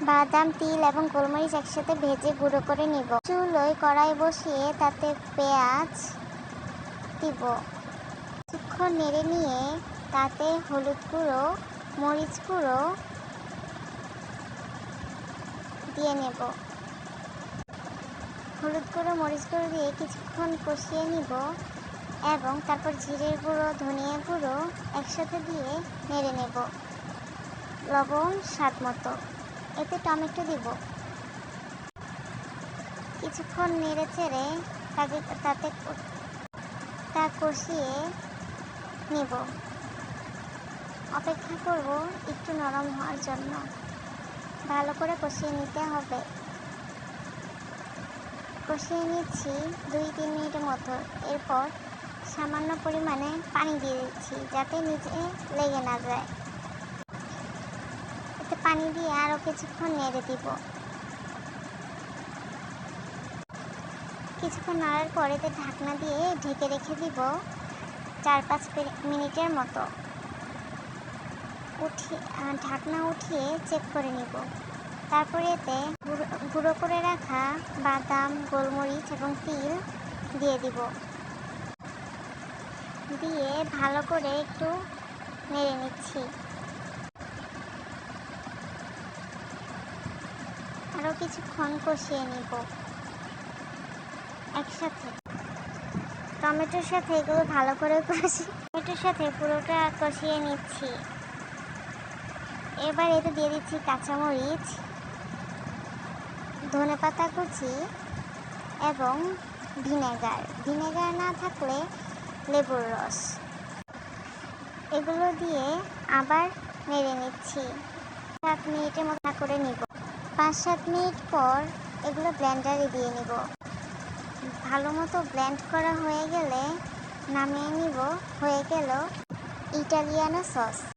বাদাম, তিল এবং গোলমরিচ একসাথে ভেজে গুঁড়ো করে নিব। চুলোয় কড়াই বসিয়ে তাতে পেঁয়াজ দিব। কিছুক্ষণ নেড়ে নিয়ে তাতে হলুদ গুঁড়ো, মরিচ গুঁড়ো দিয়ে নেব। হলুদ গুঁড়ো, মরিচ গুঁড়ো দিয়ে কিছুক্ষণ কষিয়ে নিব এবং তারপর জিরের গুঁড়ো, ধনিয়া গুঁড়ো একসাথে দিয়ে নেড়ে নেব। লবণ স্বাদ মতো। এতে টমেটো দিব। কিছুক্ষণ নেড়ে চেড়ে তাতে তা কষিয়ে নেব। অপেক্ষা করব একটু নরম হওয়ার জন্য। ভালো করে কষিয়ে নিতে হবে। কষিয়ে নিচ্ছি 2-3 মিনিটের মতো। এরপর সামান্য পরিমাণে পানি দিয়ে দিচ্ছি যাতে নিচে লেগে না যায়। এতে পানি দিয়ে আরও কিছুক্ষণ নেড়ে দিব। কিছুক্ষণ নাড়ার পর এতে ঢাকনা দিয়ে ঢেকে রেখে দিব 4-5 মিনিটের মতো। ঢাকনা উঠিয়ে চেক করে নিব। তারপরে এতে গুঁড়ো করে রাখা বাদাম, গোলমরিচ এবং তিল দিয়ে দিব। দিয়ে ভালো করে একটু নেড়ে নিচ্ছি। আরও কিছুক্ষণ কষিয়ে নিব একসাথে। টমেটোর সাথে এগুলো ভালো করে টমেটোর সাথে পুরোটা কষিয়ে নিচ্ছি। এবার এতে দিয়ে দিচ্ছি কাঁচামরিচ, ধনেপাতা কুচি এবং ভিনেগার না থাকলে লেবুর রস। এগুলো দিয়ে আবার নেড়ে নিচ্ছি। 7 মিনিটের মতো করে নিব। 5-7 মিনিট পর এগুলো ব্লেন্ডারে দিয়ে নিব। ভালো মতো ব্লেন্ড করা হয়ে গেলে নামিয়ে নিব। হয়ে গেল ইটালিয়ানো সস।